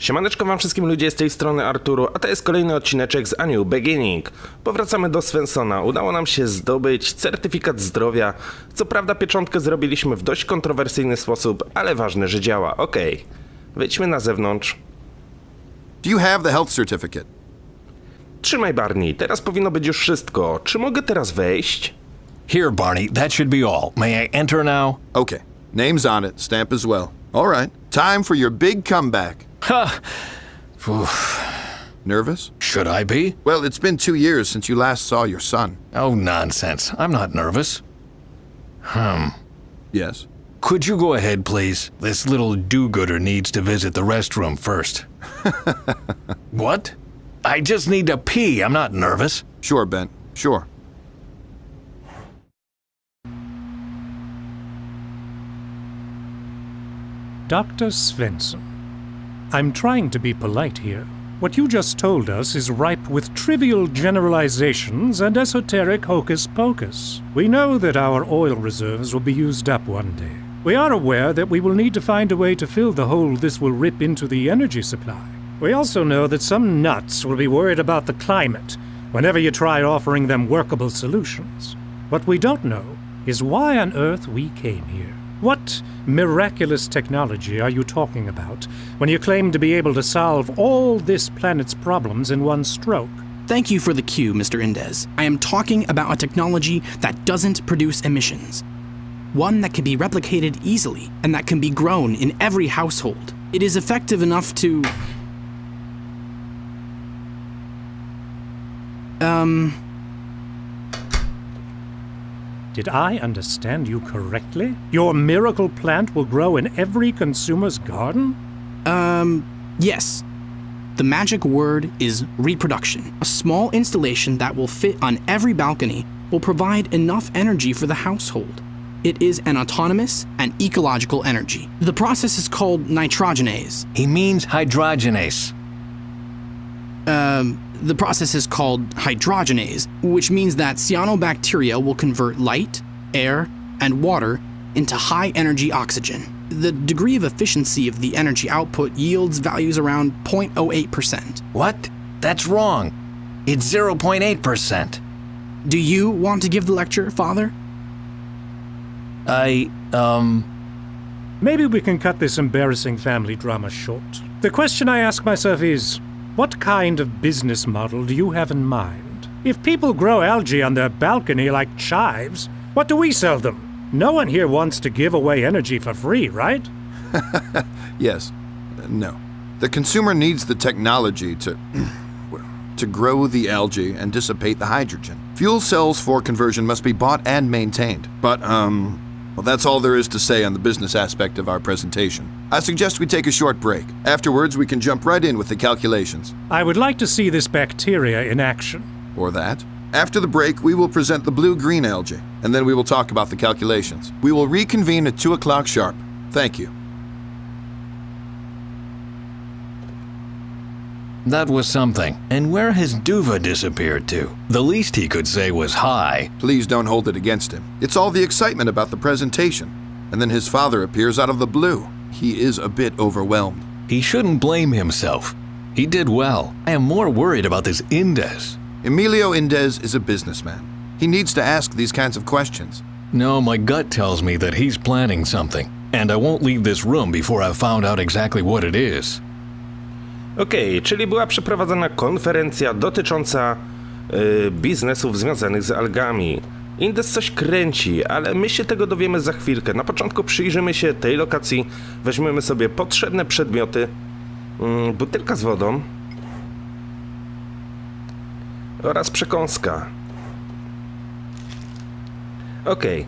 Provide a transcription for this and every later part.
Siemaneczko wam wszystkim ludzie, z tej strony Arturu, a to jest kolejny odcineczek z A New Beginning. Powracamy do Svenssona, udało nam się zdobyć certyfikat zdrowia. Co prawda pieczątkę zrobiliśmy w dość kontrowersyjny sposób, ale ważne, że działa. Okej. Wejdźmy na zewnątrz. Do you have the health certificate? Trzymaj Barney, teraz powinno być już wszystko. Czy mogę teraz wejść? Here, Barney, that should be all. May I enter now? Okay. Name's on it, stamp as well. All right. Time for your big comeback. Ha! Oof. Nervous? Should I be? Well, it's been 2 years since you last saw your son. Oh, nonsense. I'm not nervous. Yes? Could you go ahead, please? This little do-gooder needs to visit the restroom first. What? I just need to pee. I'm not nervous. Sure, Bent. Sure. Dr. Svensson, I'm trying to be polite here. What you just told us is ripe with trivial generalizations and esoteric hocus-pocus. We know that our oil reserves will be used up one day. We are aware that we will need to find a way to fill the hole this will rip into the energy supply. We also know that some nuts will be worried about the climate whenever you try offering them workable solutions. What we don't know is why on earth we came here. What miraculous technology are you talking about when you claim to be able to solve all this planet's problems in one stroke? Thank you for the cue, Mr. Indez. I am talking about a technology that doesn't produce emissions. One that can be replicated easily and that can be grown in every household. It is effective enough to... Did I understand you correctly? Your miracle plant will grow in every consumer's garden? Yes. The magic word is reproduction. A small installation that will fit on every balcony will provide enough energy for the household. It is an autonomous and ecological energy. The process is called nitrogenase. He means hydrogenase. The process is called hydrogenase, which means that cyanobacteria will convert light, air, and water into high-energy oxygen. The degree of efficiency of the energy output yields values around 0.08%. What? That's wrong. It's 0.8%. Do you want to give the lecture, Father? Maybe we can cut this embarrassing family drama short. The question I ask myself is, what kind of business model do you have in mind? If people grow algae on their balcony like chives, what do we sell them? No one here wants to give away energy for free, right? Yes. No. The consumer needs the technology to grow the algae and dissipate the hydrogen. Fuel cells for conversion must be bought and maintained. But, well, that's all there is to say on the business aspect of our presentation. I suggest we take a short break. Afterwards, we can jump right in with the calculations. I would like to see this bacteria in action. Or that. After the break, we will present the blue-green algae, and then we will talk about the calculations. We will reconvene at 2 o'clock sharp. Thank you. That was something. And where has Duva disappeared to? The least he could say was hi. Please don't hold it against him. It's all the excitement about the presentation. And then his father appears out of the blue. He is a bit overwhelmed. He shouldn't blame himself. He did well. I am more worried about this Indez. Emilio Indez is a businessman. He needs to ask these kinds of questions. No, my gut tells me that he's planning something. And I won't leave this room before I've found out exactly what it is. Okej, czyli była przeprowadzona konferencja dotycząca biznesów związanych z algami. Indez coś kręci, ale my się tego dowiemy za chwilkę. Na początku przyjrzymy się tej lokacji, weźmiemy sobie potrzebne przedmioty, butelka z wodą oraz przekąska. Okej,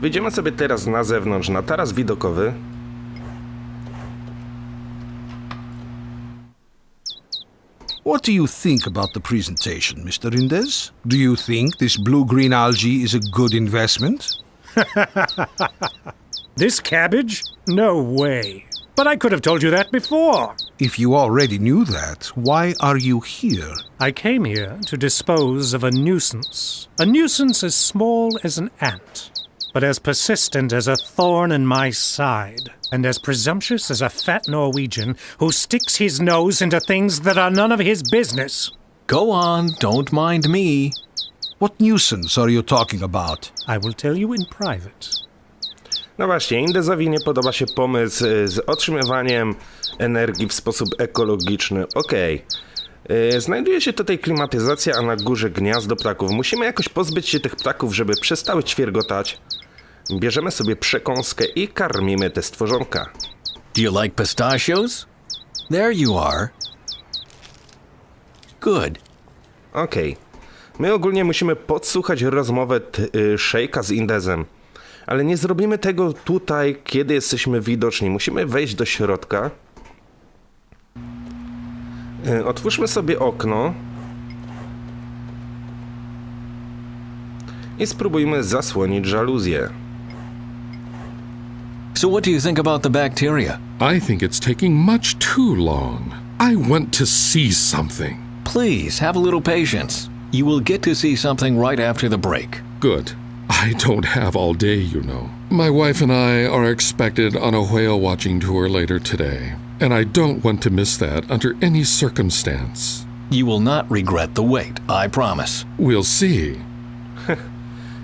wyjdziemy sobie teraz na zewnątrz, na taras widokowy. What do you think about the presentation, Mr. Indez? Do you think this blue-green algae is a good investment? This cabbage? No way. But I could have told you that before. If you already knew that, why are you here? I came here to dispose of a nuisance. A nuisance as small as an ant. but as persistent as a thorn in my side, and as presumptuous as a fat Norwegian who sticks his nose into things that are none of his business. Go on, don't mind me. What nuisance are you talking about? I will tell you in private. No właśnie, Indezowi nie podoba się pomysł z otrzymywaniem energii w sposób ekologiczny. Okej. Znajduje się tutaj klimatyzacja, a na górze gniazdo ptaków. Musimy jakoś pozbyć się tych ptaków, żeby przestały ćwiergotać. Bierzemy sobie przekąskę i karmimy te stworzonka. Do you like pistachios? There you are. Good. Okej. My ogólnie musimy podsłuchać rozmowę Szejka z Indezem. Ale nie zrobimy tego tutaj, kiedy jesteśmy widoczni. Musimy wejść do środka. Otwórzmy sobie okno. I spróbujmy zasłonić żaluzję. So what do you think about the bacteria? I think it's taking much too long. I want to see something. Please, have a little patience. You will get to see something right after the break. Good. I don't have all day, you know. My wife and I are expected on a whale watching tour later today, and I don't want to miss that under any circumstance. You will not regret the wait, I promise. We'll see.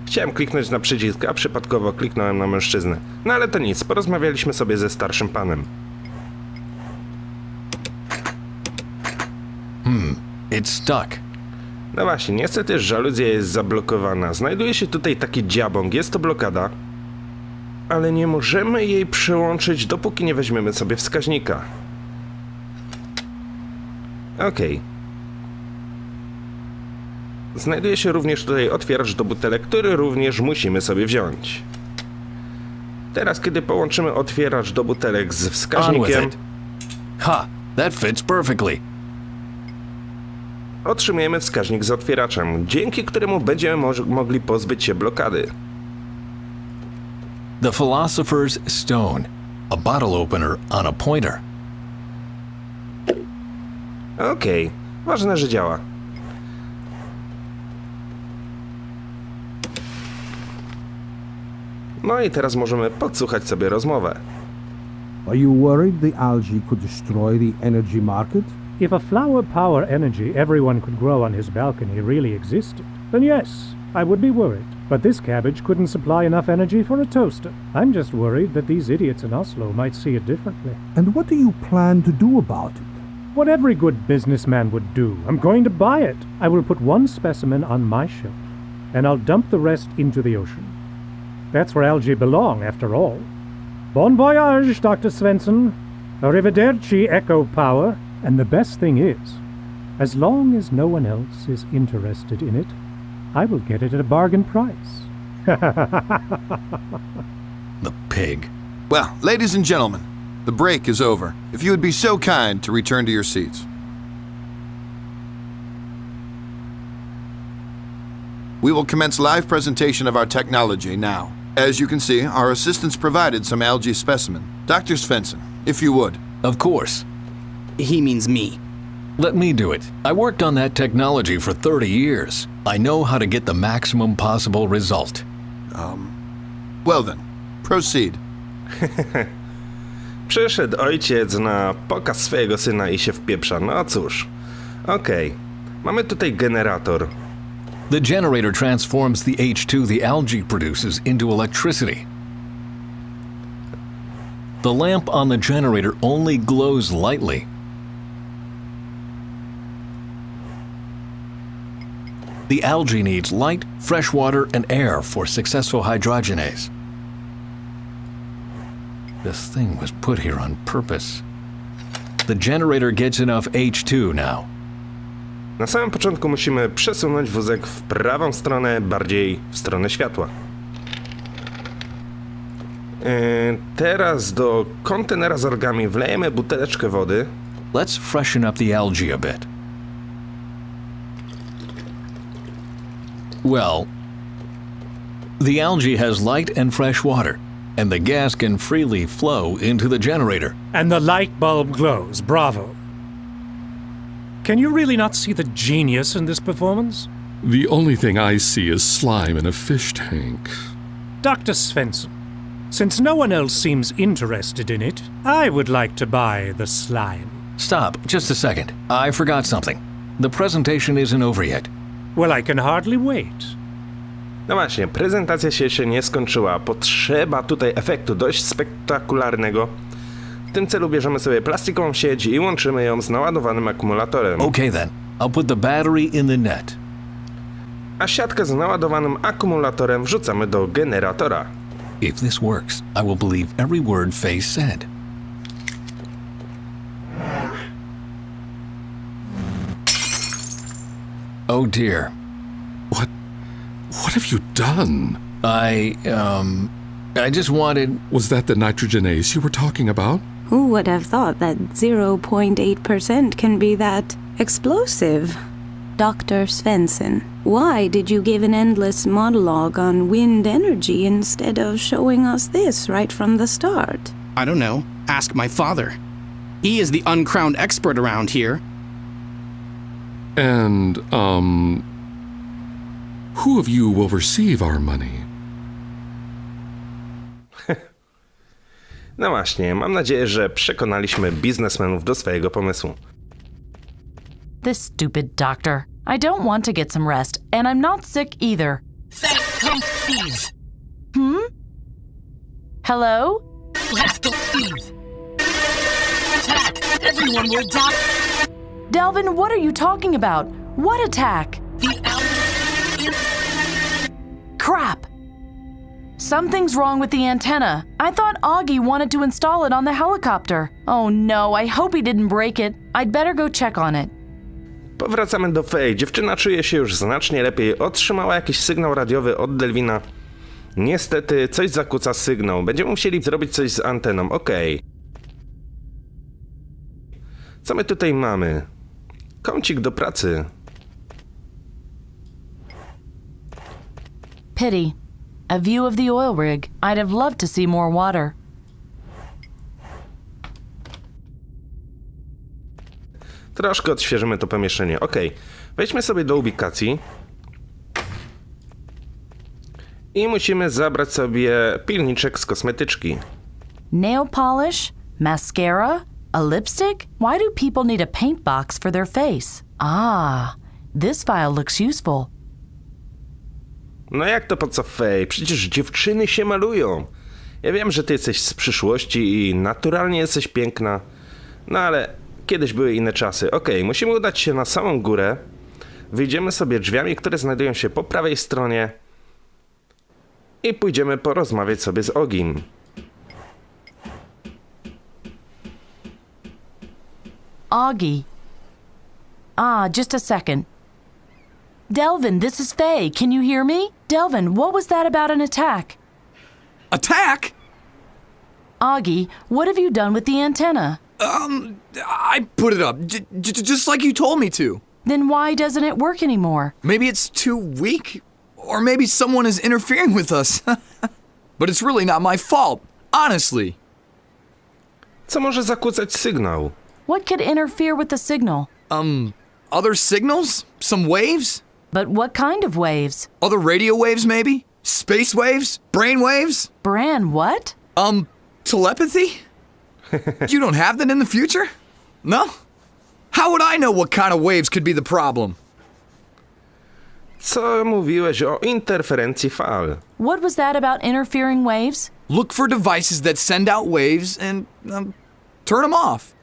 Chciałem kliknąć na przycisk, a przypadkowo kliknąłem na mężczyznę. No ale to nic, porozmawialiśmy sobie ze starszym panem. It's stuck. No właśnie, niestety żaluzja jest zablokowana. Znajduje się tutaj taki dziabąg, jest to blokada. Ale nie możemy jej przełączyć, dopóki nie weźmiemy sobie wskaźnika. Okej. Znajduje się również tutaj otwieracz do butelek, który również musimy sobie wziąć. Teraz, kiedy połączymy otwieracz do butelek z On with wskaźnikiem, it. Ha, that fits perfectly. otrzymujemy wskaźnik z otwieraczem, dzięki któremu będziemy mogli pozbyć się blokady. The Philosopher's Stone. A bottle opener on a pointer. Okej, ważne, że działa. No i teraz możemy podsłuchać sobie rozmowę. Are you worried the algae could destroy the energy market? If a flower power energy everyone could grow on his balcony really existed, then yes, I would be worried. But this cabbage couldn't supply enough energy for a toaster. I'm just worried that these idiots in Oslo might see it differently. And what do you plan to do about it? What every good businessman would do. I'm going to buy it. I will put one specimen on my shelf, and I'll dump the rest into the ocean. That's where algae belong, after all. Bon voyage, Dr. Svensson. Arrivederci, Echo Power. And the best thing is, as long as no one else is interested in it, I will get it at a bargain price. The pig. Well, ladies and gentlemen, the break is over. If you would be so kind to return to your seats. We will commence live presentation of our technology now. As you can see, our assistants provided some algae specimen. Dr. Svensson, if you would. Of course. He means me. Let me do it. I worked on that technology for 30 years. I know how to get the maximum possible result. Well then, proceed. Przyszedł ojciec na pokaz swojego syna i się wpieprza. No cóż. Okej. Mamy tutaj generator. The generator transforms the H2 the algae produces into electricity. The lamp on the generator only glows lightly. The algae needs light, fresh water, and air for successful hydrogenase. This thing was put here on purpose. The generator gets enough H2 now. Na samym początku musimy przesunąć wózek w prawą stronę, bardziej w stronę światła. Teraz do kontenera z algami wlejemy buteleczkę wody. Let's freshen up the algae a bit. Well, the algae has light and fresh water, and the gas can freely flow into the generator. And the light bulb glows. Bravo. Can you really not see the genius in this performance? The only thing I see is slime in a fish tank. Dr. Svensson, since no one else seems interested in it, I would like to buy the slime. Stop, just a second. I forgot something. The presentation isn't over yet. Well, I can hardly wait. No właśnie, prezentacja się jeszcze nie skończyła. Potrzeba tutaj efektu dość spektakularnego. W tym celu bierzemy sobie plastikową sieć i łączymy ją z naładowanym akumulatorem. Okay then, I'll put the battery in the net. A siatkę z naładowanym akumulatorem wrzucamy do generatora. If this works, I will believe every word Faye said. Oh dear. What have you done? I just wanted... Was that the nitrogenase you were talking about? Who would have thought that 0.8% can be that explosive? Dr. Svensson, why did you give an endless monologue on wind energy instead of showing us this right from the start? I don't know. Ask my father. He is the uncrowned expert around here. And, who of you will receive our money? No właśnie, mam nadzieję, że przekonaliśmy biznesmenów do swojego pomysłu. This stupid doctor. I don't want to get some rest, and I'm not sick either. Come leave. Hello? You have to leave. Attack! Everyone will die. Delvin, what are you talking about? What attack? The alien. Crap! Something's wrong with the antenna. I thought Augie wanted to install it on the helicopter. Oh no, I hope he didn't break it. I'd better go check on it. Powracamy do Faye. Dziewczyna czuje się już znacznie lepiej. Otrzymała jakiś sygnał radiowy od Delvina. Niestety, coś zakłóca sygnał. Będziemy musieli zrobić coś z anteną. Okej. Co my tutaj mamy? Kącik do pracy. Pity. A view of the oil rig. I'd have loved to see more water. Troszkę odświeżymy to pomieszczenie. Okej. Wejdźmy sobie do ubikacji. I musimy zabrać sobie pilniczek z kosmetyczki. Nail polish? Mascara? A lipstick? Why do people need a paint box for their face? Ah, this file looks useful. No jak to po co, Faye? Przecież dziewczyny się malują. Ja wiem, że ty jesteś z przyszłości i naturalnie jesteś piękna. No ale kiedyś były inne czasy. Okej, musimy udać się na samą górę. Wyjdziemy sobie drzwiami, które znajdują się po prawej stronie. I pójdziemy porozmawiać sobie z Ogim. Augie. Ah, just a second. Delvin, this is Faye. Can you hear me? Delvin, what was that about an attack? Attack? Augie, what have you done with the antenna? I put it up, just like you told me to. Then why doesn't it work anymore? Maybe it's too weak? Or maybe someone is interfering with us. But it's really not my fault, honestly. Co może zakłócać sygnał? What could interfere with the signal? Other signals? Some waves? But what kind of waves? Other radio waves, maybe? Space waves? Brain waves? Bran, what? Telepathy? You don't have that in the future? No? How would I know what kind of waves could be the problem? Co mówiłeś o interferencji fal? What was that about interfering waves? Look for devices that send out waves and turn them off.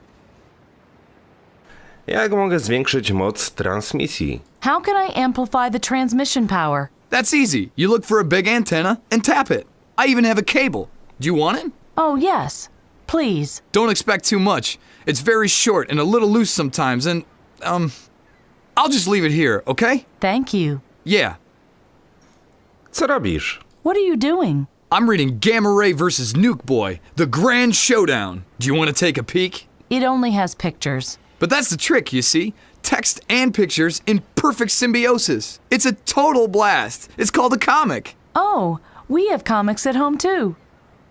Jak mogę zwiększyć moc transmisji? How can I amplify the transmission power? That's easy. You look for a big antenna and tap it. I even have a cable. Do you want it? Oh, yes. Please. Don't expect too much. It's very short and a little loose sometimes, and, I'll just leave it here, okay? Thank you. Yeah. Co robisz? What are you doing? I'm reading Gamma Ray vs. Nuke Boy, The Grand Showdown. Do you want to take a peek? It only has pictures. But that's the trick, you see. Text and pictures in perfect symbiosis. It's a total blast. It's called a comic. Oh, we have comics at home too.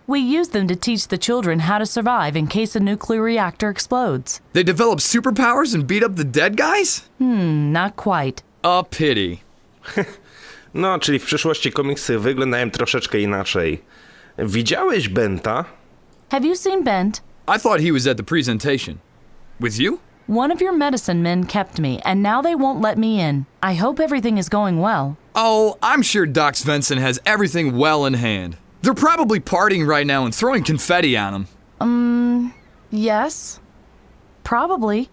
We use them to teach the children how to survive in case a nuclear reactor explodes. They develop superpowers and beat up the dead guys? Not quite. A pity. No, czyli w przyszłości komiksy wyglądają troszeczkę inaczej. Widziałeś Benta? Have you seen Bent? I thought he was at the presentation. With you? One of your medicine men kept me, and now they won't let me in. I hope everything is going well. Oh, I'm sure Doc Svensson has everything well in hand. They're probably partying right now and throwing confetti on him. Yes. Probably.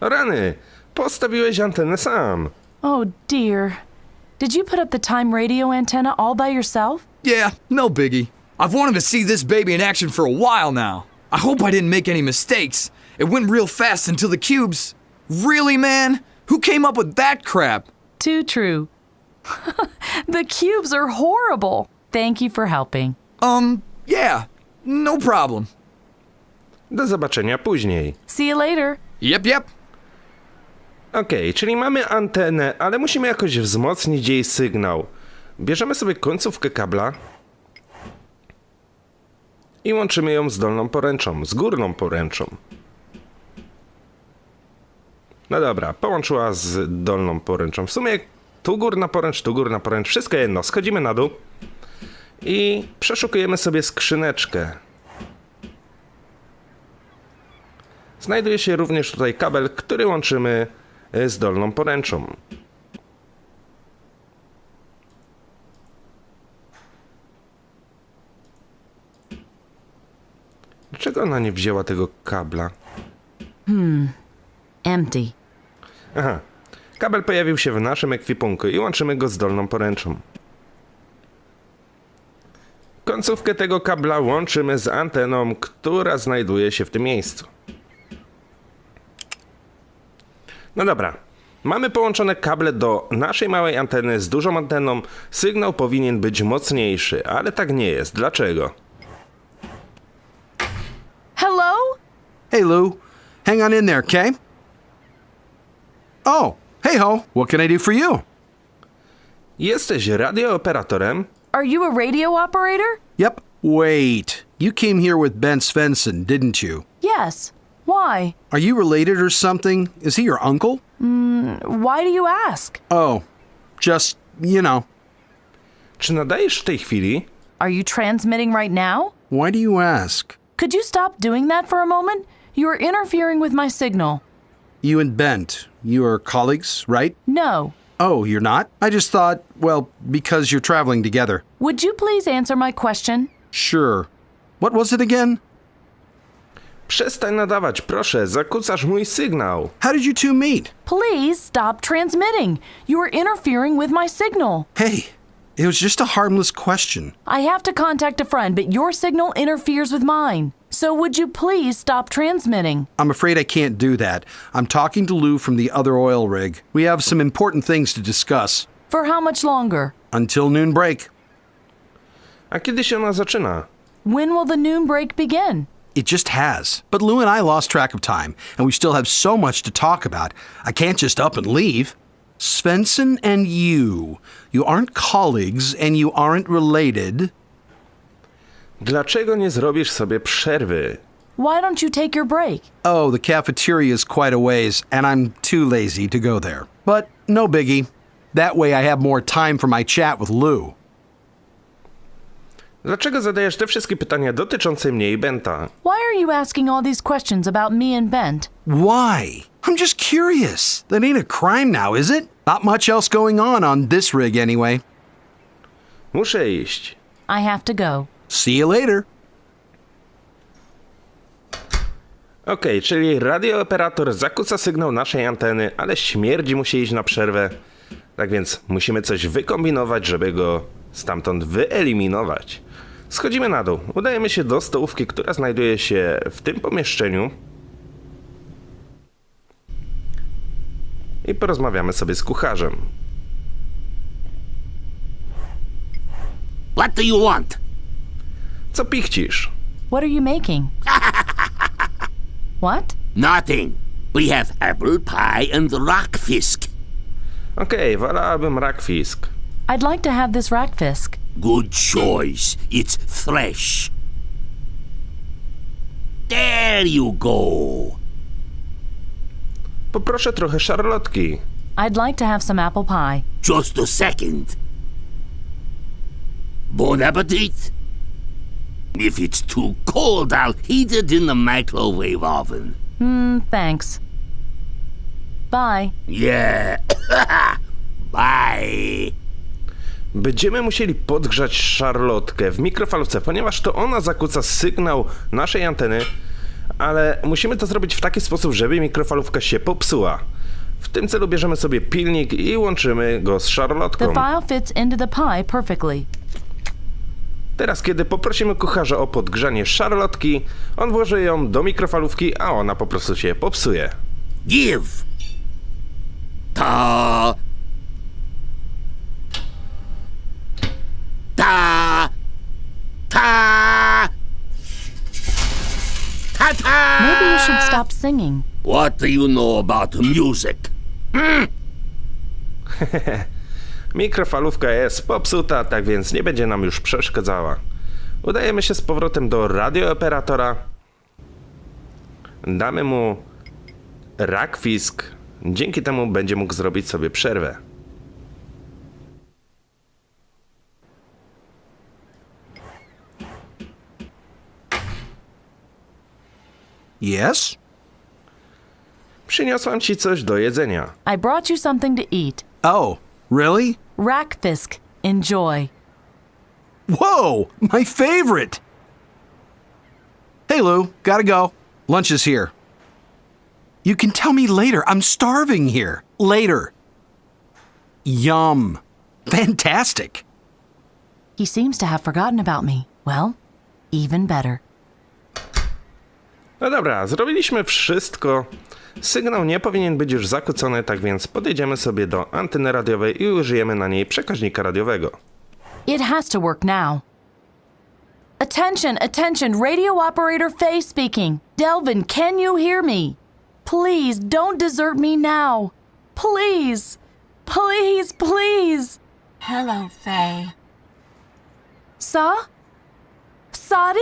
Rany, postawiłeś antenę sam. Oh dear. Did you put up the time radio antenna all by yourself? Yeah, no biggie. I've wanted to see this baby in action for a while now. I hope I didn't make any mistakes. It went real fast until the cubes. Really, man? Who came up with that crap? Too true. The cubes are horrible. Thank you for helping. Yeah, no problem. Do zobaczenia później. See you later. Yep. Okej, czyli mamy antenę, ale musimy jakoś wzmocnić jej sygnał. Bierzemy sobie końcówkę kabla i łączymy ją z dolną poręczą, z górną poręczą. No dobra, połączyła z dolną poręczą. W sumie tu górna poręcz, wszystko jedno. Schodzimy na dół i przeszukujemy sobie skrzyneczkę. Znajduje się również tutaj kabel, który łączymy z dolną poręczą. Dlaczego ona nie wzięła tego kabla? Empty. Aha, kabel pojawił się w naszym ekwipunku i łączymy go z dolną poręczą. Końcówkę tego kabla łączymy z anteną, która znajduje się w tym miejscu. No dobra, mamy połączone kable do naszej małej anteny z dużą anteną. Sygnał powinien być mocniejszy, ale tak nie jest. Dlaczego? Hello? Hey, Lou. Hang on in there, okay? Oh, hey ho. What can I do for you? Jesteś radiooperatorem? Are you a radio operator? Yep. Wait. You came here with Bent Svensson, didn't you? Yes. Why? Are you related or something? Is he your uncle? Why do you ask? Oh, just, you know. Czy nadajesz w tej chwili? Are you transmitting right now? Why do you ask? Could you stop doing that for a moment? You are interfering with my signal. You and Bent, you are colleagues, right? No. Oh, you're not? I just thought, well, because you're traveling together. Would you please answer my question? Sure. What was it again? Przestań nadawać, proszę, zakłócasz mój sygnał. How did you two meet? Please stop transmitting. You are interfering with my signal. Hey, it was just a harmless question. I have to contact a friend, but your signal interferes with mine. So would you please stop transmitting? I'm afraid I can't do that. I'm talking to Lou from the other oil rig. We have some important things to discuss. For how much longer? Until noon break. A kiedy się ona zaczyna? When will the noon break begin? It just has. But Lou and I lost track of time, and we still have so much to talk about. I can't just up and leave. Svensson and you aren't colleagues and you aren't related. Dlaczego nie zrobisz sobie przerwy? Why don't you take your break? Oh, the cafeteria is quite a ways, and I'm too lazy to go there. But no biggie. That way I have more time for my chat with Lou. Dlaczego zadajesz te wszystkie pytania dotyczące mnie i Benta? Why are you asking all these questions about me and Bent? Why? I'm just curious. That ain't a crime now, is it? Not much else going on this rig anyway. Muszę iść. I have to go. See you later. Okej, czyli radiooperator zakłóca sygnał naszej anteny, ale śmierdzi musi iść na przerwę. Tak więc musimy coś wykombinować, żeby go stamtąd wyeliminować. Schodzimy na dół. Udajemy się do stołówki, która znajduje się w tym pomieszczeniu. I porozmawiamy sobie z kucharzem. What do you want? Co pichcisz? What are you making? What? Nothing. We have apple pie and rockfisk. Okej, wolałabym rakfisk. I'd like to have this rackfisk. Good choice. It's fresh. There you go. Poproszę trochę szarlotki. I'd like to have some apple pie. Just a second. Bon appetit. If it's too cold, I'll heat it in the microwave oven. Thanks. Bye. Yeah. Bye. Będziemy musieli podgrzać szarlotkę w mikrofalówce, ponieważ to ona zakłóca sygnał naszej anteny, ale musimy to zrobić w taki sposób, żeby mikrofalówka się popsuła. W tym celu bierzemy sobie pilnik i łączymy go z szarlotką. The file fits into the pie perfectly. Teraz, kiedy poprosimy kucharza o podgrzanie szarlotki, on włoży ją do mikrofalówki, a ona po prostu się popsuje. Give. Ta. Ta. Ta. Ta ta. Maybe you should stop singing. What do you know about music? Mikrofalówka jest popsuta, tak więc nie będzie nam już przeszkadzała. Udajemy się z powrotem do radiooperatora. Damy mu rakwisk. Dzięki temu będzie mógł zrobić sobie przerwę. Yes? Przyniosłam ci coś do jedzenia. I brought you something to eat. Oh, really? Rackfisk. Enjoy. Whoa, my favorite! Hey, Lou, gotta go. Lunch is here. You can tell me later. I'm starving here. Later. Yum. Fantastic. He seems to have forgotten about me. Well, even better. No dobra, zrobiliśmy wszystko. Sygnał nie powinien być już zakłócony, tak więc podejdziemy sobie do anteny radiowej i użyjemy na niej przekaźnika radiowego. It has to work now. Attention, attention, radio operator Faye speaking. Delvin, can you hear me? Please, don't desert me now. Please, please, please. Hello, Faye. Sadi?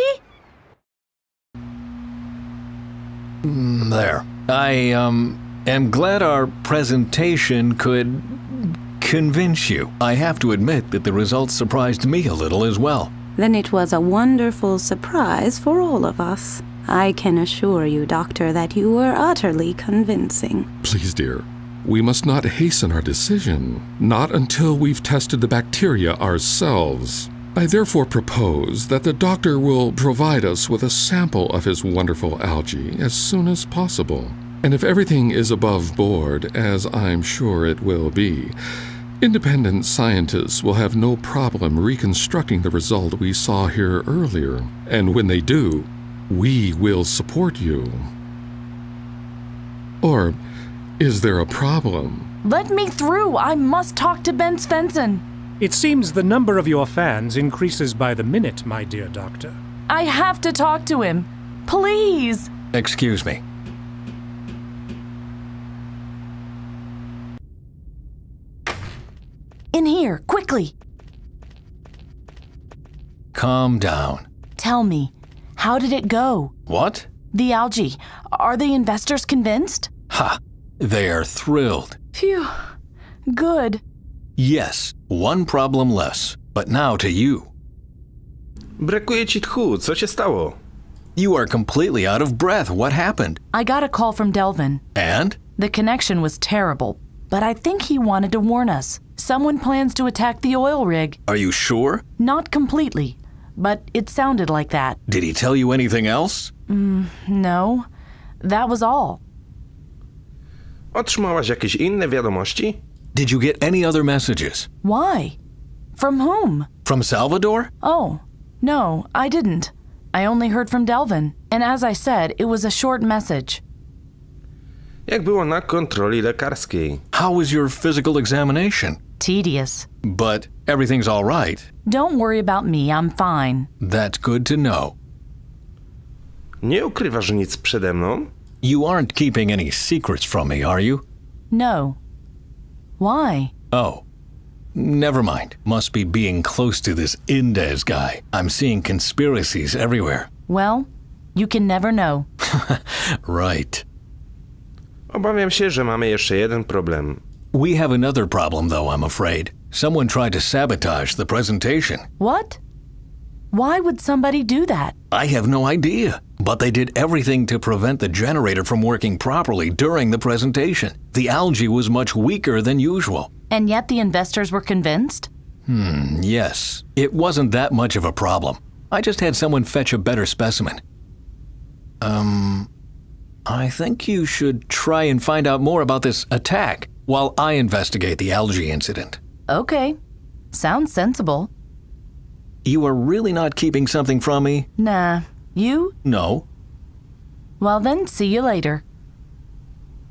There. I am glad our presentation could convince you. I have to admit that the results surprised me a little as well. Then it was a wonderful surprise for all of us. I can assure you, Doctor, that you were utterly convincing. Please, dear, we must not hasten our decision, not until we've tested the bacteria ourselves. I therefore propose that the doctor will provide us with a sample of his wonderful algae as soon as possible. And if everything is above board, as I'm sure it will be, independent scientists will have no problem reconstructing the result we saw here earlier. And when they do, we will support you. Or is there a problem? Let me through. I must talk to Bent Svensson. It seems the number of your fans increases by the minute, my dear doctor. I have to talk to him. Please. Excuse me. In here, quickly. Calm down. Tell me, how did it go? What? The algae. Are the investors convinced? Ha! They are thrilled. Phew. Good. Yes, one problem less. But now to you. Brakuje ci tchu, co się stało? You are completely out of breath. What happened? I got a call from Delvin. And? The connection was terrible, but I think he wanted to warn us. Someone plans to attack the oil rig. Are you sure? Not completely, but it sounded like that. Did he tell you anything else? No, that was all. Otrzymałaś jakieś inne wiadomości? Did you get any other messages? Why? From whom? From Salvador? Oh, no, I didn't. I only heard from Delvin, and as I said, it was a short message. Jak było na kontroli lekarskiej? How was your physical examination? Tedious. But everything's all right. Don't worry about me, I'm fine. That's good to know. Nie ukrywasz nic przede mną? You aren't keeping any secrets from me, are you? No. Why? Oh. Never mind. Must be being close to this Indez guy. I'm seeing conspiracies everywhere. Well, you can never know. Right. Obawiam się, że mamy jeszcze jeden problem. We have another problem, though, I'm afraid. Someone tried to sabotage the presentation. What? Why would somebody do that? I have no idea, but they did everything to prevent the generator from working properly during the presentation. The algae was much weaker than usual. And yet the investors were convinced? Yes. It wasn't that much of a problem. I just had someone fetch a better specimen. I think you should try and find out more about this attack while I investigate the algae incident. Okay. Sounds sensible. You are really not keeping something from me? Nah. You? No. Well then, see you later.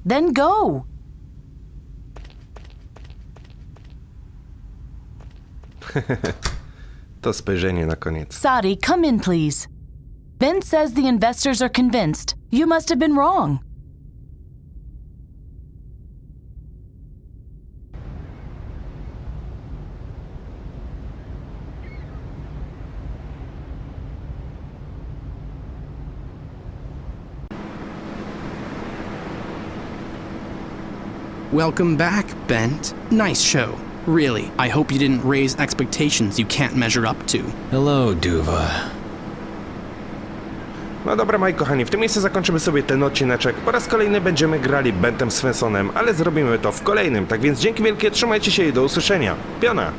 Then go! To spojrzenie na koniec. Sadi, come in, please. Bent says the investors are convinced. You must have been wrong. Welcome back, Bent. Nice show. Really, I hope you didn't raise expectations you can't measure up to. Hello, Duva. No dobra, moi kochani, w tym miejscu zakończymy sobie ten odcineczek. Po raz kolejny będziemy grali Bentem Svenssonem, ale zrobimy to w kolejnym. Tak więc dzięki wielkie, trzymajcie się i do usłyszenia. Piona!